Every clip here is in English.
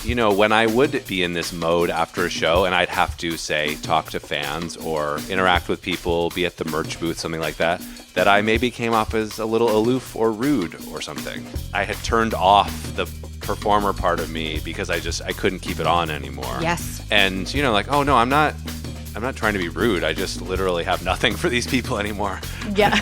when I would be in this mode after a show and I'd have to, say, talk to fans or interact with people, be at the merch booth, something like that I maybe came off as a little aloof or rude or something. I had turned off the performer part of me because I couldn't keep it on anymore. Yes. And, oh, no, I'm not trying to be rude. I just literally have nothing for these people anymore. Yeah.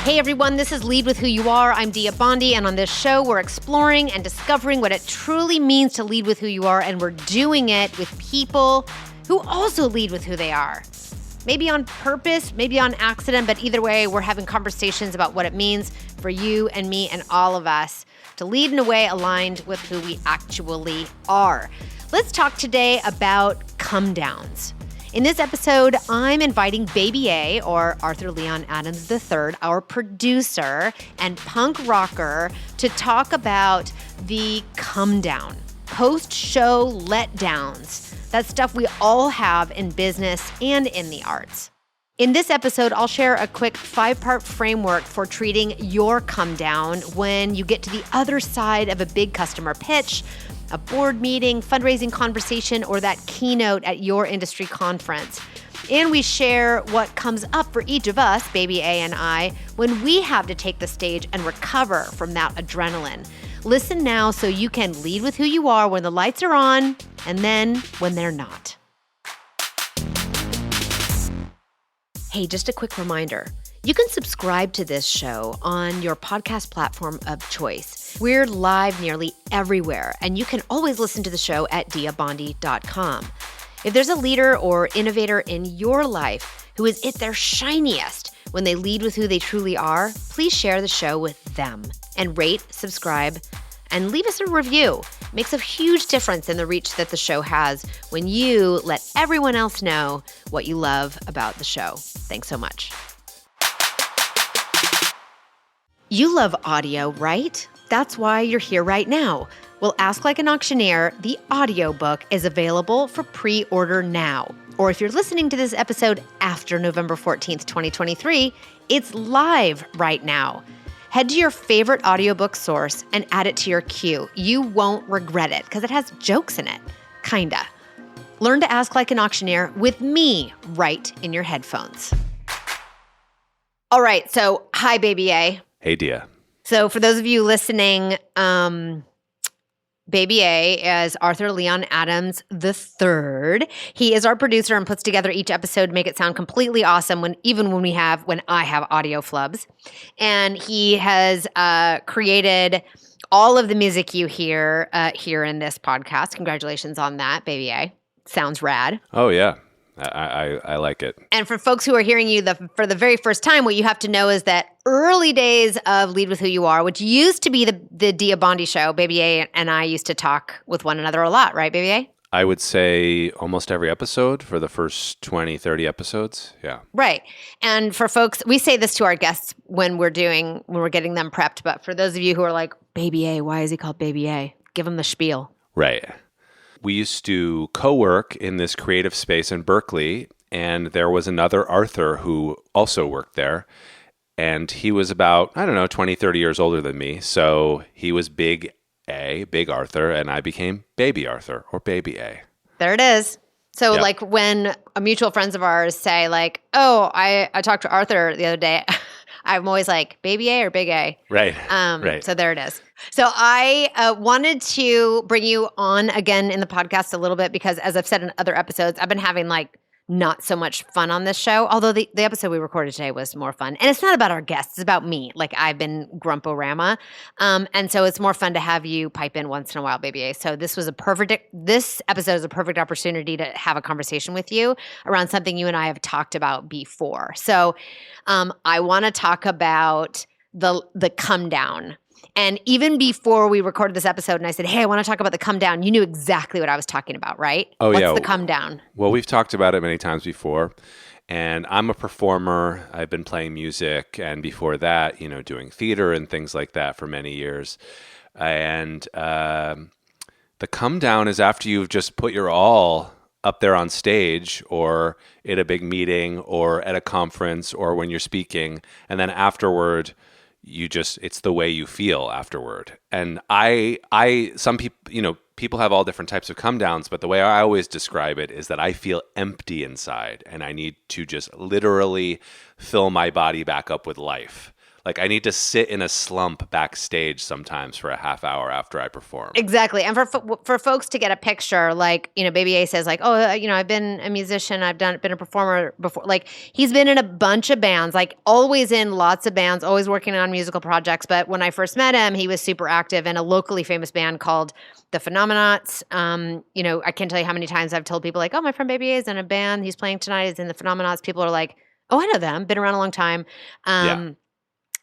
Hey everyone, this is Lead With Who You Are. I'm Dia Bondi, and on this show, we're exploring and discovering what it truly means to lead with who you are, and we're doing it with people who also lead with who they are. Maybe on purpose, maybe on accident, but either way, we're having conversations about what it means for you and me and all of us to lead in a way aligned with who we actually are. Let's talk today about come-downs. In this episode, I'm inviting Baby A, or Arthur Leon Adams III, our producer and punk rocker, to talk about the come down, post-show letdowns, that stuff we all have in business and in the arts. In this episode, I'll share a quick 5-part framework for treating your come down when you get to the other side of a big customer pitch, a board meeting, fundraising conversation, or that keynote at your industry conference. And we share what comes up for each of us, Baby A and I, when we have to take the stage and recover from that adrenaline. Listen now so you can lead with who you are when the lights are on and then when they're not. Hey, just a quick reminder. You can subscribe to this show on your podcast platform of choice. We're live nearly everywhere, and you can always listen to the show at diabondi.com. If there's a leader or innovator in your life who is at their shiniest when they lead with who they truly are, please share the show with them and rate, subscribe, and leave us a review. It makes a huge difference in the reach that the show has when you let everyone else know what you love about the show. Thanks so much. You love audio, right? That's why you're here right now. Well, Ask Like an Auctioneer, the audiobook, is available for pre-order now. Or if you're listening to this episode after November 14th, 2023, it's live right now. Head to your favorite audiobook source and add it to your queue. You won't regret it because it has jokes in it. Kinda. Learn to ask like an auctioneer with me right in your headphones. All right, so hi, Baby A. Hey, Dia. So for those of you listening, Baby A is Arthur Leon Adams III. He is our producer and puts together each episode to make it sound completely awesome when I have audio flubs. And he has created all of the music you hear here in this podcast. Congratulations on that, Baby A. Sounds rad. Oh, yeah. I like it. And for folks who are hearing you for the very first time, what you have to know is that early days of Lead With Who You Are, which used to be the Dia Bondi show, Baby A and I used to talk with one another a lot, right, Baby A? I would say almost every episode for the first 20, 30 episodes. Yeah. Right. And for folks, we say this to our guests when we're getting them prepped. But for those of you who are like, Baby A, why is he called Baby A? Give him the spiel. Right. We used to co-work in this creative space in Berkeley, and there was another Arthur who also worked there. And he was about, 20, 30 years older than me. So he was Big A, Big Arthur, and I became Baby Arthur or Baby A. There it is. So Yep. like when mutual friends of ours say like, oh, I talked to Arthur the other day, I'm always like, Baby A or Big A? Right. Right. So there it is. So I wanted to bring you on again in the podcast a little bit because as I've said in other episodes, I've been having like not so much fun on this show, although the episode we recorded today was more fun. And it's not about our guests. It's about me. Like I've been Grumpo-rama. And so it's more fun to have you pipe in once in a while, Baby A. So this episode is a perfect opportunity to have a conversation with you around something you and I have talked about before. So I want to talk about the come down. And even before we recorded this episode and I said, hey, I want to talk about the come down, you knew exactly what I was talking about, right? Oh, yeah. What's the come down? Well, we've talked about it many times before. And I'm a performer. I've been playing music. And before that, doing theater and things like that for many years. And the come down is after you've just put your all up there on stage or at a big meeting or at a conference or when you're speaking. And then afterward, it's the way you feel afterward. And some people, people have all different types of come downs, but the way I always describe it is that I feel empty inside and I need to just literally fill my body back up with life. Like I need to sit in a slump backstage sometimes for a half hour after I perform. Exactly. And for folks to get a picture, like, Baby A says like, oh, I've been a musician. Been a performer before. Like he's been in a bunch of bands, like always in lots of bands, always working on musical projects. But when I first met him, he was super active in a locally famous band called the Phenomenauts. I can't tell you how many times I've told people like, oh, my friend Baby A is in a band. He's playing tonight. He's in the Phenomenauts. People are like, oh, I know them. Been around a long time. Yeah.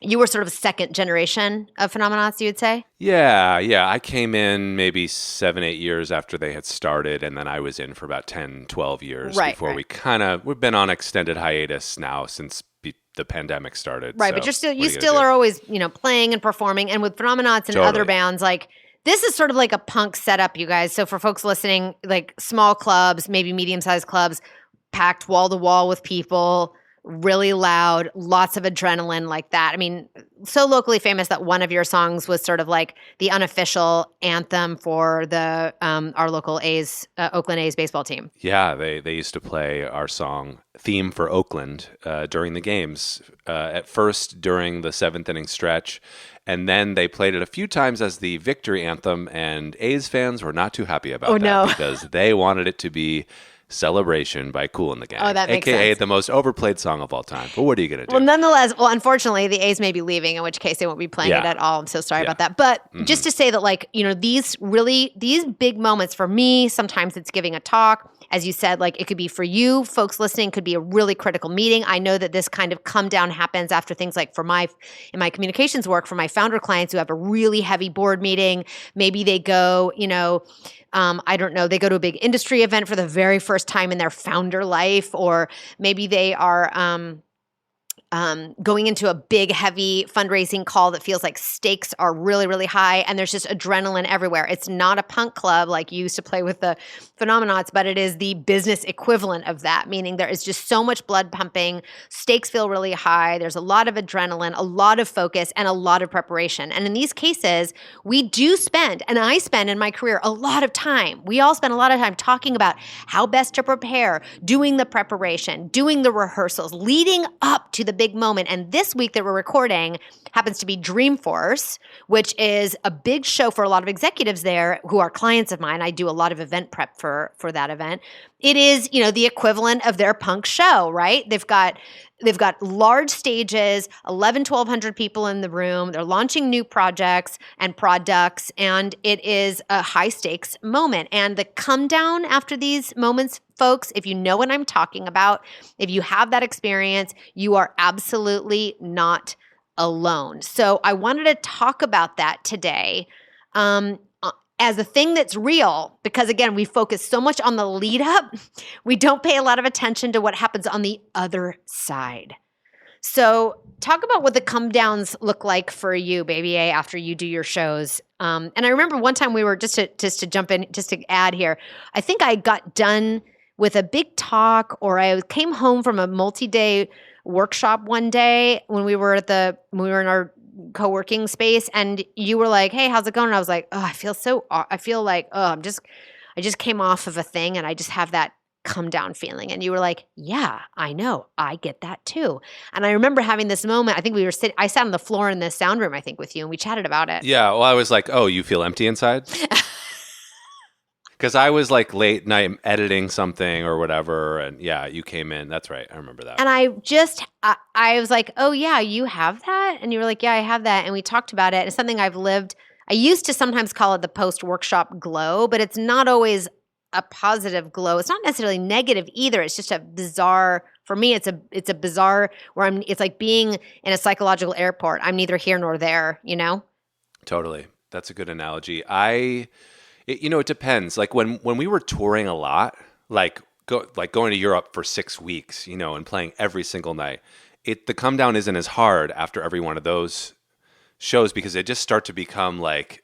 You were sort of a second generation of Phenomenauts, you would say? Yeah. I came in maybe 7-8 years after they had started, and then I was in for about 10, 12 years before we've been on extended hiatus now since the pandemic started. Right, so but you still are always, playing and performing, and with Phenomenauts and other bands, like this is sort of like a punk setup, you guys. So for folks listening, like small clubs, maybe medium-sized clubs, packed wall to wall with people, really loud, lots of adrenaline like that. I mean, so locally famous that one of your songs was sort of like the unofficial anthem for the our local Oakland A's baseball team. Yeah, they used to play our song theme for Oakland during the games. At first during the 7th inning stretch, and then they played it a few times as the victory anthem, and A's fans were not too happy about that because they wanted it to be Celebration by Kool and the Gang. Oh, that makes AKA sense. the most overplayed song of all time. But what are you going to do? Well, nonetheless, unfortunately, the A's may be leaving, in which case they won't be playing it at all. I'm so sorry about that. But just to say that, like, these big moments for me, sometimes it's giving a talk. As you said, like it could be for you, folks listening, could be a really critical meeting. I know that this kind of come down happens after things like in my communications work for my founder clients who have a really heavy board meeting. Maybe they go, I don't know, they go to a big industry event for the very first time in their founder life, or maybe they are going into a big, heavy fundraising call that feels like stakes are really, really high, and there's just adrenaline everywhere. It's not a punk club like you used to play with the Phenomenauts, but it is the business equivalent of that, meaning there is just so much blood pumping, stakes feel really high, there's a lot of adrenaline, a lot of focus, and a lot of preparation. And in these cases, we do spend, and I spend in my career, a lot of time. We all spend a lot of time talking about how best to prepare, doing the preparation, doing the rehearsals, leading up to the big moment. And this week that we're recording happens to be Dreamforce, which is a big show for a lot of executives there who are clients of mine. I do a lot of event prep for that event. It is, the equivalent of their punk show, right? They've got large stages, 1,100 people in the room. They're launching new projects and products, and it is a high stakes moment. And the come down after these moments, folks, if you know what I'm talking about, if you have that experience, you are absolutely not alone. So I wanted to talk about that today as a thing that's real, because again, we focus so much on the lead up, we don't pay a lot of attention to what happens on the other side. So talk about what the come downs look like for you, Baby A, after you do your shows. And I remember one time we were, just to jump in, just to add here, I think I got done with a big talk, or I came home from a multi-day workshop one day when we were in our co-working space, and you were like, hey, how's it going? And I was like, I feel like, I just came off of a thing and I just have that come down feeling. And you were like, yeah, I know. I get that too. And I remember having this moment. I think I sat on the floor in the sound room, I think, with you, and we chatted about it. Yeah. Well, I was like, oh, you feel empty inside? Because I was like late night editing something or whatever. And yeah, you came in. That's right. I remember that. And I was like, oh yeah, you have that? And you were like, yeah, I have that. And we talked about it. It's something I've lived. I used to sometimes call it the post-workshop glow, but it's not always a positive glow. It's not necessarily negative either. It's just a bizarre, for me, it's a bizarre where it's like being in a psychological airport. I'm neither here nor there, Totally. That's a good analogy. It depends. Like when we were touring a lot, like going to Europe for 6 weeks, and playing every single night, the come down isn't as hard after every one of those shows because they just start to become like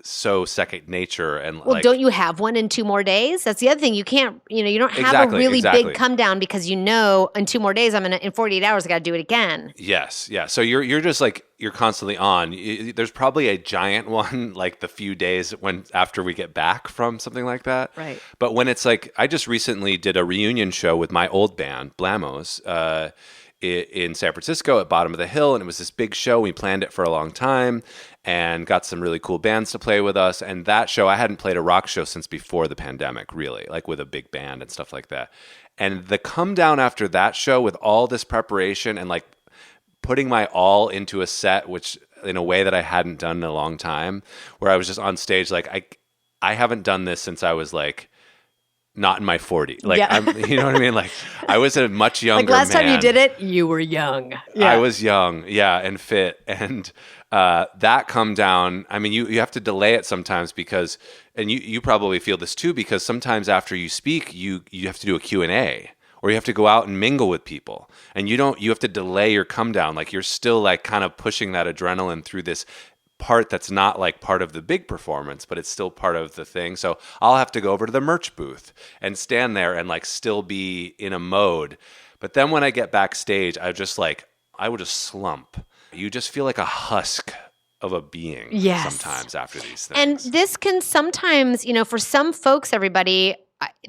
so second nature and Well, like don't you have one in 2 more days? That's the other thing. You can't, you don't have a really Exactly. big come down because in 2 more days, in 48 hours, I got to do it again. Yes, yeah. So you're just like you're constantly on. There's probably a giant one like the few days when after we get back from something like that. Right. But when it's like I just recently did a reunion show with my old band Blamos in San Francisco at Bottom of the Hill, and it was this big show. We planned it for a long time and got some really cool bands to play with us. And that show, I hadn't played a rock show since before the pandemic, really, like with a big band and stuff like that. And the come down after that show with all this preparation and like putting my all into a set, which in a way that I hadn't done in a long time, where I was just on stage, like I haven't done this since I was like not in my 40s. Like, yeah. you know what I mean? Like I was a much younger Like last man. time you did it, you were young. Yeah. I was young, yeah, and fit. And that come down, I mean, you have to delay it sometimes because, and you probably feel this too, because sometimes after you speak, you have to do a Q&A or you have to go out and mingle with people. And you have to delay your come down. Like you're still like kind of pushing that adrenaline through this part that's not like part of the big performance, but it's still part of the thing. So I'll have to go over to the merch booth and stand there and like still be in a mode. But then when I get backstage, I would just slump. You just feel like a husk of a being sometimes after these things. And this can sometimes, for some folks, everybody,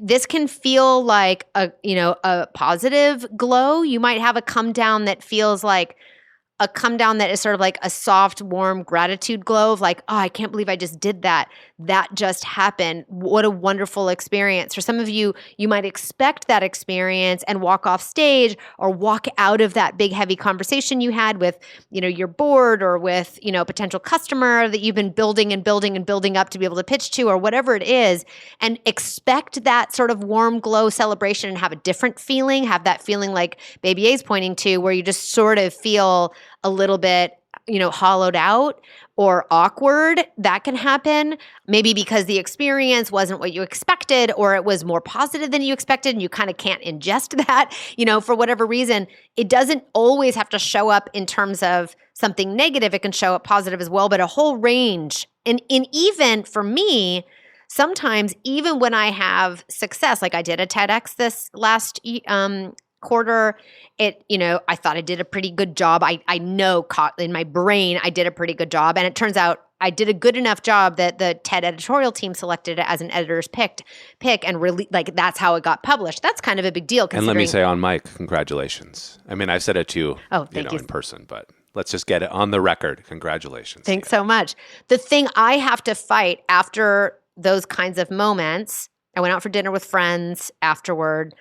this can feel like a positive glow. You might have a come down that feels like a come down that is sort of like a soft, warm gratitude glow of like, oh, I can't believe I just did that. That just happened. What a wonderful experience. For some of you, you might expect that experience and walk off stage or walk out of that big, heavy conversation you had with, your board or with, a potential customer that you've been building and building and building up to be able to pitch to or whatever it is, and expect that sort of warm glow celebration and have a different feeling, have that feeling like Baby A's pointing to where you just sort of feel a little bit, hollowed out or awkward. That can happen. Maybe because the experience wasn't what you expected or it was more positive than you expected and you kind of can't ingest that, for whatever reason. It doesn't always have to show up in terms of something negative. It can show up positive as well, but a whole range. And even for me, sometimes even when I have success, like I did a TEDx this last quarter, I thought I did a pretty good job. I know caught in my brain I did a pretty good job. And it turns out I did a good enough job that the TED editorial team selected it as an editor's pick and really like that's how it got published. That's kind of a big deal. And let me say on mic, congratulations. I mean, I said it to you, thank you. In person, but let's just get it on the record. Congratulations. Thanks so much. The thing I have to fight after those kinds of moments, I went out for dinner with friends afterward,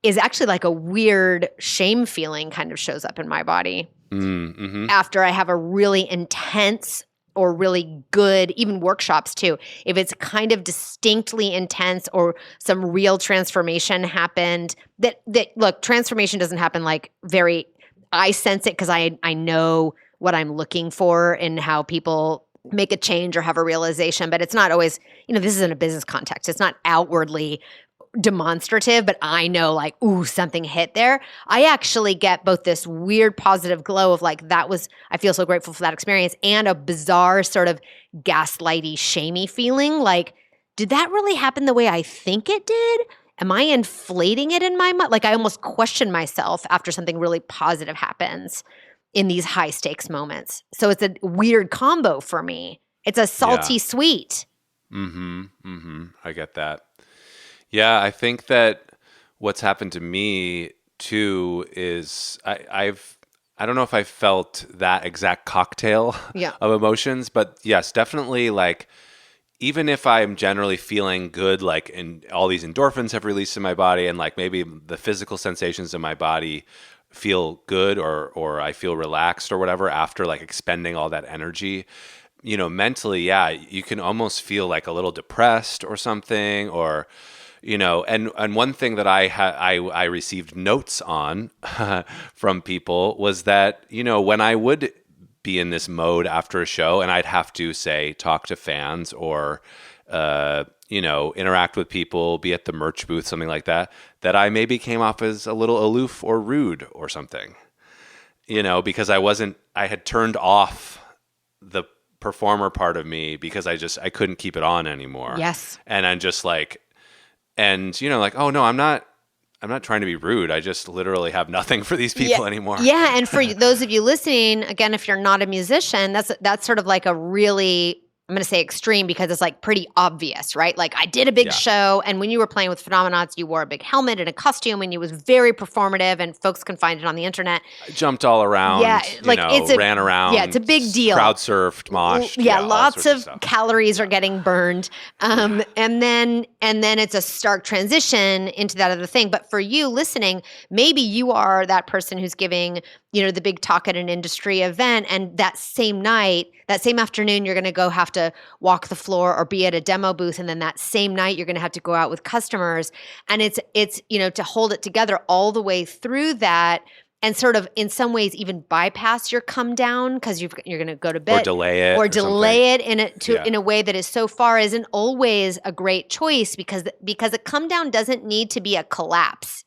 is actually like a weird shame feeling kind of shows up in my body after I have a really intense or really good, even workshops too. If it's kind of distinctly intense or some real transformation happened, that look, transformation doesn't happen like I sense it because I know what I'm looking for and how people make a change or have a realization, but it's not always, this is in a business context. It's not outwardly demonstrative, but I know like, ooh, something hit there. I actually get both this weird positive glow of like, I feel so grateful for that experience, and a bizarre sort of gaslighty, shamey feeling like, did that really happen the way I think it did? Am I inflating it in my mind? Like I almost question myself after something really positive happens in these high stakes moments. So it's a weird combo for me. It's a salty sweet. I get that. Yeah, I think that what's happened to me too is I don't know if I felt that exact cocktail of emotions, but yes, definitely like even if I'm generally feeling good, like and all these endorphins have released in my body and like maybe the physical sensations in my body feel good or I feel relaxed or whatever after like expending all that energy, mentally, you can almost feel like a little depressed or something or and one thing that I received notes on from people was that, when I would be in this mode after a show and I'd have to say, talk to fans or, interact with people, be at the merch booth, something like that I maybe came off as a little aloof or rude or something, because I had turned off the performer part of me because I couldn't keep it on anymore. Yes. And I'm just like, and like, oh no, I'm not trying to be rude. I just literally have nothing for these people anymore. Yeah. And for those of you listening, again, if you're not a musician, that's sort of like a really, I'm going to say extreme because it's like pretty obvious, right? Like I did a big show, and when you were playing with Phenomenauts, you wore a big helmet and a costume, and it was very performative, and folks can find it on the internet. I jumped all around, ran around. Yeah, it's a big deal. Crowd surfed, moshed. Yeah, lots of calories are getting burned. And then it's a stark transition into that other thing. But for you listening, maybe you are that person who's giving the big talk at an industry event, and that same night, that same afternoon, you're going to go have to walk the floor or be at a demo booth, and then that same night, you're going to have to go out with customers, and it's to hold it together all the way through that, and sort of in some ways even bypass your come down because you're going to go to bed or delay it in a way that is so far isn't always a great choice because a come down doesn't need to be a collapse,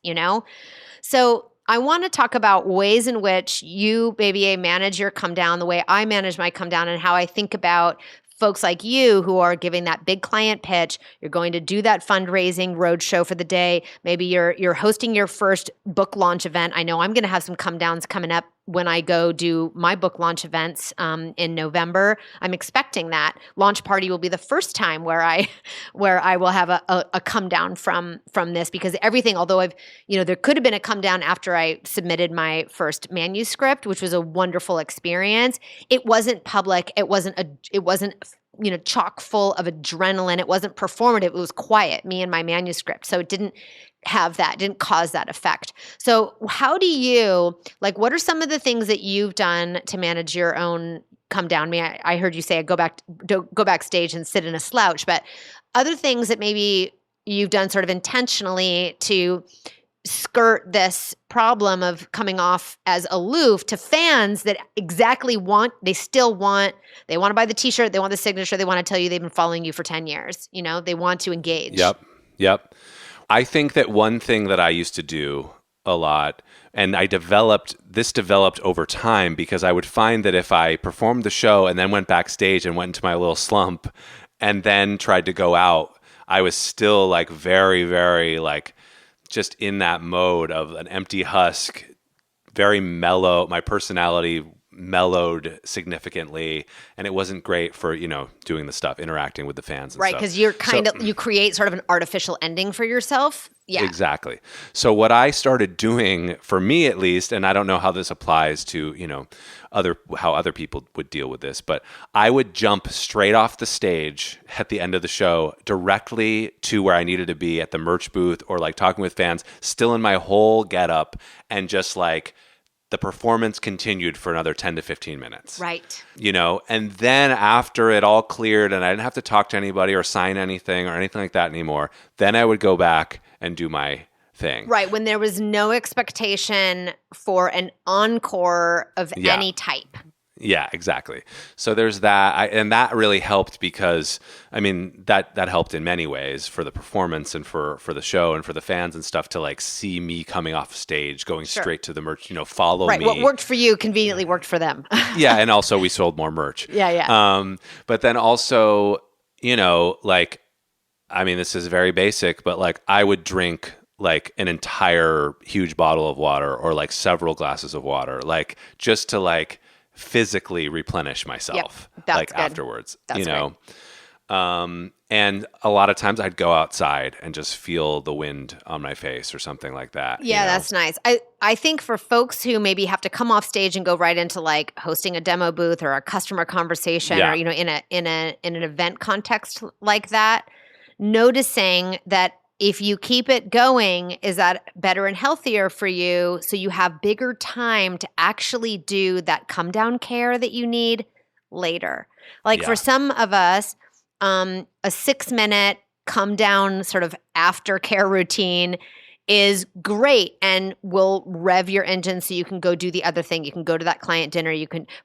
So I want to talk about ways in which you, Baby A, manage your come down, the way I manage my come down, and how I think about folks like you who are giving that big client pitch. You're going to do that fundraising roadshow for the day. Maybe you're hosting your first book launch event. I know I'm going to have some come downs coming up when I go do my book launch events in November. I'm expecting that launch party will be the first time where I will have a come down from this, because everything, although there could have been a come down after I submitted my first manuscript, which was a wonderful experience. It wasn't public. It wasn't chock full of adrenaline. It wasn't performative. It was quiet, me and my manuscript. So it didn't cause that effect. So how do you, what are some of the things that you've done to manage your own come down? I heard you say go backstage and sit in a slouch, but other things that maybe you've done sort of intentionally to skirt this problem of coming off as aloof to fans that they want to buy the t-shirt, they want the signature, they want to tell you they've been following you for 10 years. They want to engage. Yep. I think that one thing that I used to do a lot, and developed over time, because I would find that if I performed the show and then went backstage and went into my little slump and then tried to go out, I was still very, very just in that mode of an empty husk, very mellow. My personality mellowed significantly, and it wasn't great for doing the stuff, interacting with the fans and right, stuff. Because you're you create sort of an artificial ending for yourself. Yeah, exactly. So what I started doing, for me at least, and I don't know how this applies to how other people would deal with this, but I would jump straight off the stage at the end of the show directly to where I needed to be at the merch booth or talking with fans, still in my whole getup, and just the performance continued for another 10 to 15 minutes. Right. And then after it all cleared and I didn't have to talk to anybody or sign anything or anything like that anymore, then I would go back and do my thing. Right. When there was no expectation for an encore of any type. Yeah, exactly. So there's that. And that really helped because, that helped in many ways for the performance and for the show and for the fans and stuff to see me coming off stage, going straight to the merch, follow me. Right. What worked for you conveniently worked for them. Yeah. And also we sold more merch. Yeah. But then also, this is very basic, but I would drink an entire huge bottle of water or several glasses of water, just to physically replenish myself afterwards. That's great. And a lot of times I'd go outside and just feel the wind on my face or something like that. Yeah, that's nice. I think for folks who maybe have to come off stage and go right into hosting a demo booth or a customer conversation or in an event context like that, noticing that if you keep it going, is that better and healthier for you so you have bigger time to actually do that come down care that you need later? For some of us, a 6-minute come down sort of aftercare routine is great and will rev your engine so you can go do the other thing. You can go to that client dinner.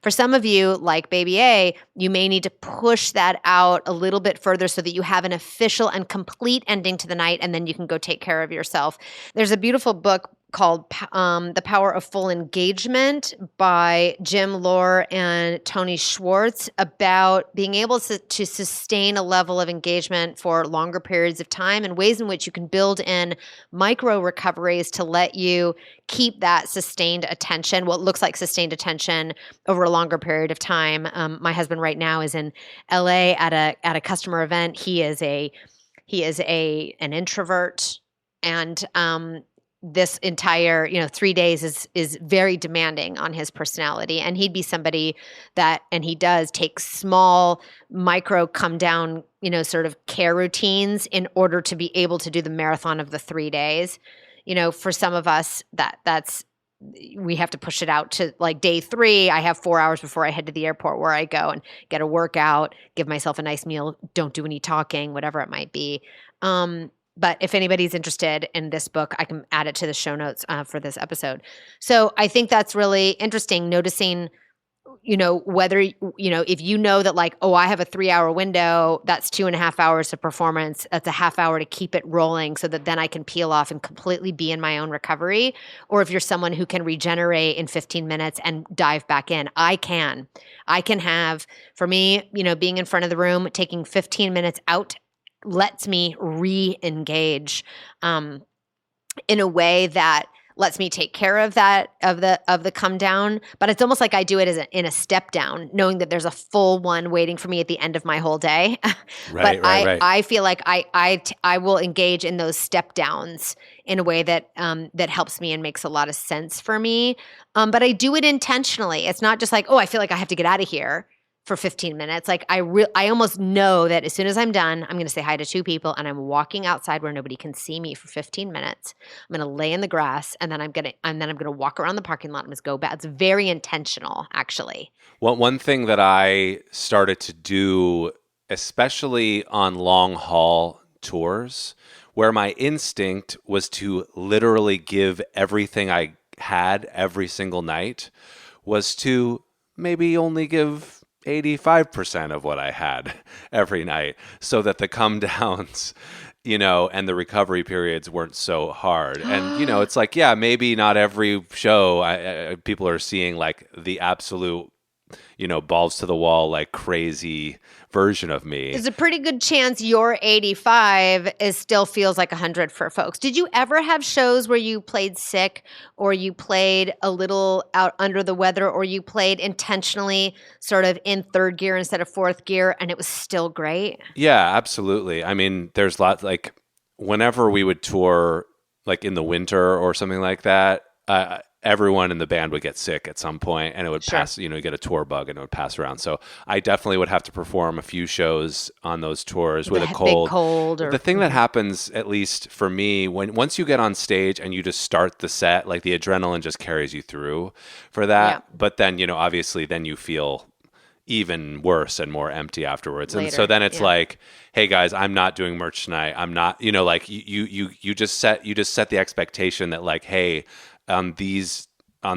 For some of you, like Baby A, you may need to push that out a little bit further so that you have an official and complete ending to the night, and then you can go take care of yourself. There's a beautiful book called The Power of Full Engagement by Jim Lohr and Tony Schwartz, about being able to sustain a level of engagement for longer periods of time, and ways in which you can build in micro recoveries to let you keep that sustained attention, what looks like sustained attention, over a longer period of time. My husband right now is in LA at a customer event. He is an introvert, and this entire 3 days is very demanding on his personality, and he'd be somebody that, and he does take small micro come down sort of care routines in order to be able to do the marathon of the 3 days. For some of us, that's we have to push it out to like day 3. I have 4 hours before I head to the airport, where I go and get a workout, give myself a nice meal, don't do any talking, whatever it might be. But if anybody's interested in this book, I can add it to the show notes for this episode. So I think that's really interesting, noticing, whether, if you know that like, oh, I have a 3-hour window, that's 2.5 hours of performance. That's a half hour to keep it rolling so that then I can peel off and completely be in my own recovery. Or if you're someone who can regenerate in 15 minutes and dive back in, I can have, for me, being in front of the room, taking 15 minutes out lets me re-engage in a way that lets me take care of the come down. But it's almost like I do it in a step down, knowing that there's a full one waiting for me at the end of my whole day. Right, but right. I feel like I will engage in those step downs in a way that that helps me and makes a lot of sense for me. But I do it intentionally. It's not just like, oh, I feel like I have to get out of here for 15 minutes. Like I almost know that as soon as I'm done, I'm going to say hi to 2 people, and I'm walking outside where nobody can see me for 15 minutes. I'm going to lay in the grass, and then I'm going to walk around the parking lot and just go back. It's very intentional, actually. Well, one thing that I started to do, especially on long haul tours, where my instinct was to literally give everything I had every single night, was to maybe only give 85% of what I had every night, so that the come downs, and the recovery periods weren't so hard. And, it's like, yeah, maybe not every show people are seeing like the absolute, balls to the wall, like crazy version of me. There's a pretty good chance your 85 still feels like 100 for folks. Did you ever have shows where you played sick, or you played a little out under the weather, or you played intentionally sort of in 3rd gear instead of 4th gear, and it was still great? Yeah, absolutely. I mean, there's lots, like whenever we would tour like in the winter or something like that, everyone in the band would get sick at some point, and it would pass, you get a tour bug and it would pass around. So I definitely would have to perform a few shows on those tours with a cold. Big cold. The thing that happens, at least for me, once you get on stage and you just start the set, like the adrenaline just carries you through for that. Yeah. But then, obviously then you feel even worse and more empty afterwards. Later. And so then it's like, hey guys, I'm not doing merch tonight. I'm not, like you just set the expectation that like, hey, on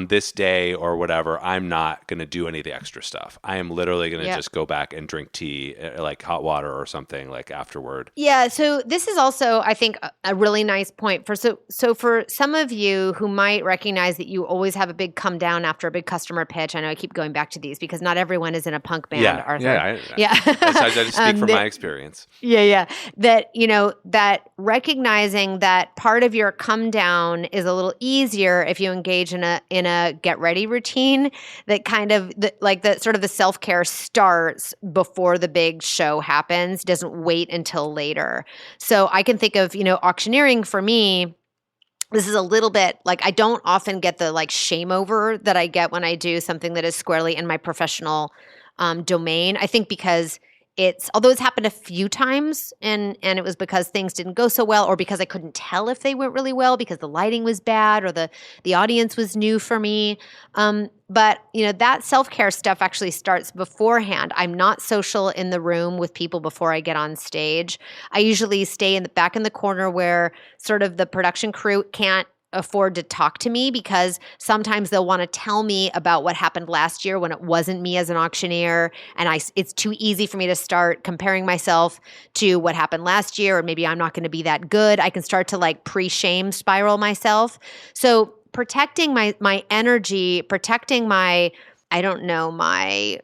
this day or whatever, I'm not going to do any of the extra stuff. I am literally going to just go back and drink tea, like hot water or something, like afterward. Yeah. So this is also, I think, a really nice point so for some of you who might recognize that you always have a big come down after a big customer pitch. I know I keep going back to these because not everyone is in a punk band, Arthur. I just speak from my experience. Yeah. That, that recognizing that part of your come down is a little easier if you engage in a get ready routine, that kind of the sort of the self-care starts before the big show happens, doesn't wait until later. So I can think of, auctioneering for me, this is a little bit like, I don't often get the like shame over that I get when I do something that is squarely in my professional domain. I think because although it's happened a few times and it was because things didn't go so well, or because I couldn't tell if they went really well because the lighting was bad or the audience was new for me. But, that self-care stuff actually starts beforehand. I'm not social in the room with people before I get on stage. I usually stay back in the corner where sort of the production crew can't afford to talk to me because sometimes they'll want to tell me about what happened last year when it wasn't me as an auctioneer. And it's too easy for me to start comparing myself to what happened last year, or maybe I'm not going to be that good. I can start to like pre-shame spiral myself. So protecting my energy, protecting my, I don't know, my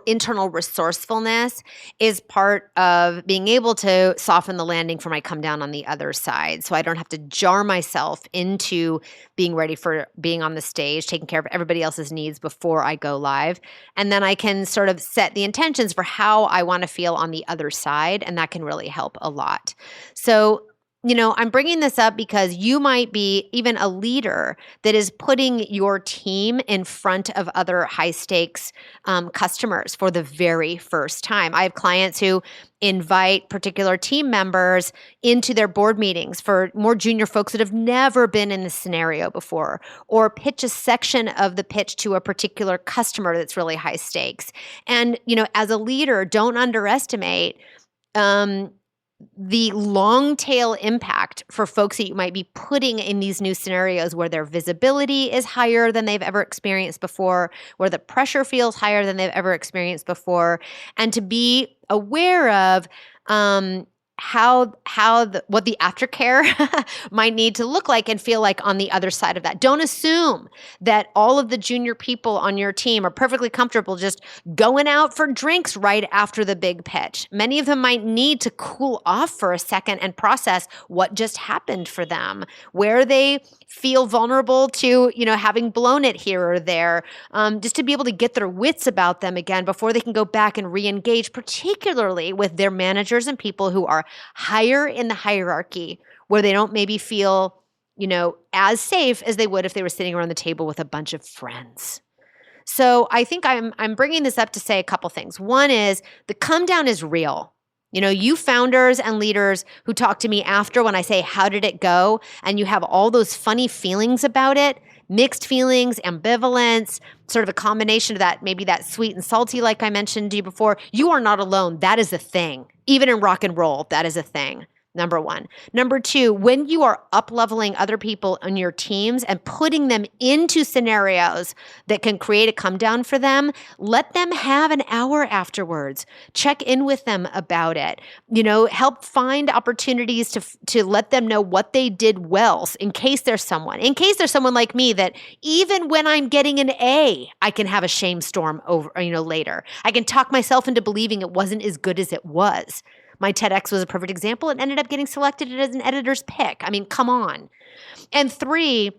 internal resourcefulness is part of being able to soften the landing for my come down on the other side. So I don't have to jar myself into being ready for being on the stage, taking care of everybody else's needs before I go live. And then I can sort of set the intentions for how I want to feel on the other side. And that can really help a lot. So I'm bringing this up because you might be even a leader that is putting your team in front of other high stakes customers for the very first time. I have clients who invite particular team members into their board meetings for more junior folks that have never been in this scenario before, or pitch a section of the pitch to a particular customer that's really high stakes. And, as a leader, don't underestimate the long tail impact for folks that you might be putting in these new scenarios where their visibility is higher than they've ever experienced before, where the pressure feels higher than they've ever experienced before, and to be aware of what the aftercare might need to look like and feel like on the other side of that. Don't assume that all of the junior people on your team are perfectly comfortable just going out for drinks right after the big pitch. Many of them might need to cool off for a second and process what just happened for them, where they feel vulnerable to, having blown it here or there, just to be able to get their wits about them again before they can go back and re-engage, particularly with their managers and people who are higher in the hierarchy, where they don't maybe feel, as safe as they would if they were sitting around the table with a bunch of friends. So I think I'm bringing this up to say a couple things. One is the come down is real. You founders and leaders who talk to me after when I say, how did it go? And you have all those funny feelings about it, mixed feelings, ambivalence, sort of a combination of that, maybe that sweet and salty, like I mentioned to you before. You are not alone. That is a thing. Even in rock and roll, that is a thing. Number one. Number two, when you are up-leveling other people on your teams and putting them into scenarios that can create a come down for them, let them have an hour afterwards. Check in with them about it. Help find opportunities to let them know what they did well in case there's someone like me that even when I'm getting an A, I can have a shame storm over, later. I can talk myself into believing it wasn't as good as it was. My TEDx was a perfect example. It ended up getting selected as an editor's pick. I mean, come on. And three,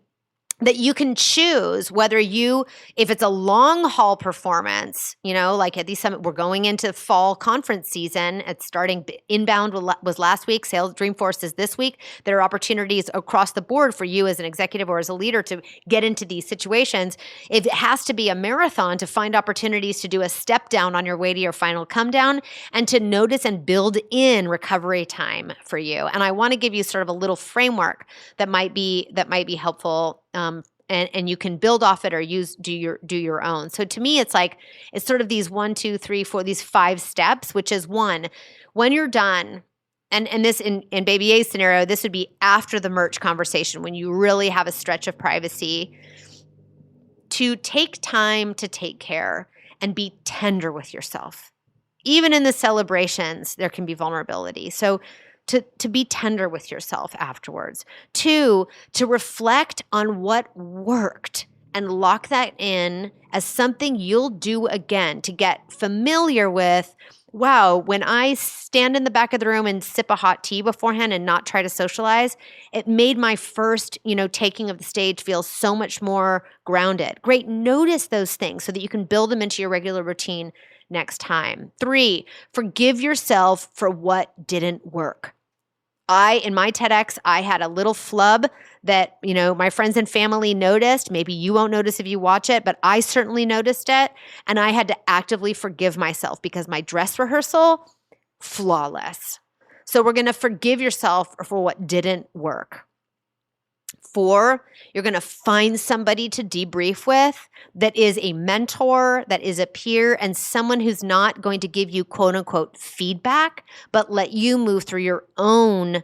that you can choose whether if it's a long haul performance, like at the summit, we're going into fall conference season. It's starting inbound was last week. Sales Dreamforce is this week. There are opportunities across the board for you as an executive or as a leader to get into these situations. If it has to be a marathon, to find opportunities to do a step down on your way to your final come down and to notice and build in recovery time for you. And I want to give you sort of a little framework that might be helpful. And you can build off it or do your own. So to me, it's sort of these 1, 2, 3, 4, these 5 steps, which is one, when you're done, and this in Baby A's scenario, this would be after the merch conversation when you really have a stretch of privacy, to take time to take care and be tender with yourself. Even in the celebrations, there can be vulnerability. So to be tender with yourself afterwards. 2, to reflect on what worked and lock that in as something you'll do again, to get familiar with, wow, when I stand in the back of the room and sip a hot tea beforehand and not try to socialize, it made my first, taking of the stage feel so much more grounded. Great. Notice those things so that you can build them into your regular routine next time. 3, forgive yourself for what didn't work. In my TEDx, I had a little flub that, my friends and family noticed. Maybe you won't notice if you watch it, but I certainly noticed it. And I had to actively forgive myself because my dress rehearsal, flawless. So we're going to forgive yourself for what didn't work. 4, you're going to find somebody to debrief with that is a mentor, that is a peer, and someone who's not going to give you quote unquote feedback, but let you move through your own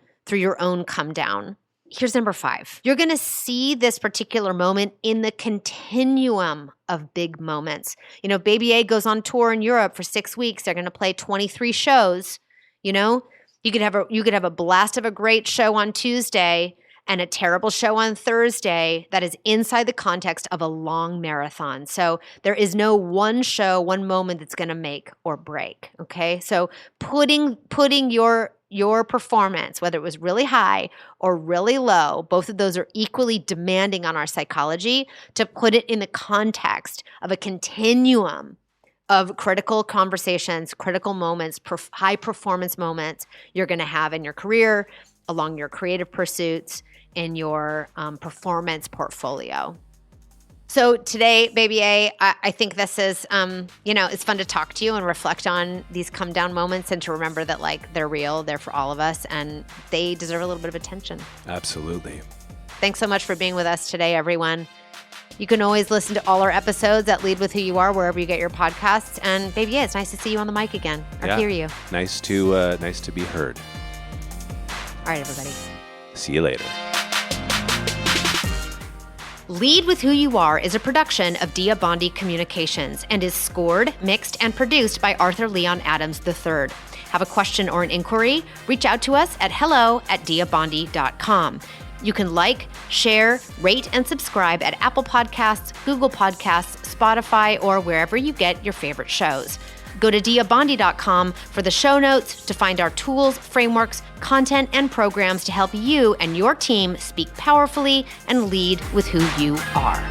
come down. here's number 5. You're going to see this particular moment in the continuum of big moments. Baby A goes on tour in Europe for 6 weeks. They're going to play 23 shows. You could have a blast of a great show on Tuesday and a terrible show on Thursday that is inside the context of a long marathon. So there is no one show, one moment that's going to make or break, okay? So putting your performance, whether it was really high or really low, both of those are equally demanding on our psychology, to put it in the context of a continuum of critical conversations, critical moments, high performance moments you're going to have in your career, along your creative pursuits, in your performance portfolio. So today, Baby A, I think this is, it's fun to talk to you and reflect on these come down moments and to remember that they're real, they're for all of us, and they deserve a little bit of attention. Absolutely. Thanks so much for being with us today, everyone. You can always listen to all our episodes at Lead With Who You Are, wherever you get your podcasts. And Baby A, it's nice to see you on the mic again, or hear you. Nice to be heard. All right, everybody. See you later. Lead With Who You Are is a production of Dia Bondi Communications and is scored, mixed, and produced by Arthur Leon Adams III. Have a question or an inquiry? Reach out to us at hello@diabondi.com. You can share, rate, and subscribe at Apple Podcasts, Google Podcasts, Spotify, or wherever you get your favorite shows. Go to diabondi.com for the show notes to find our tools, frameworks, content, and programs to help you and your team speak powerfully and lead with who you are.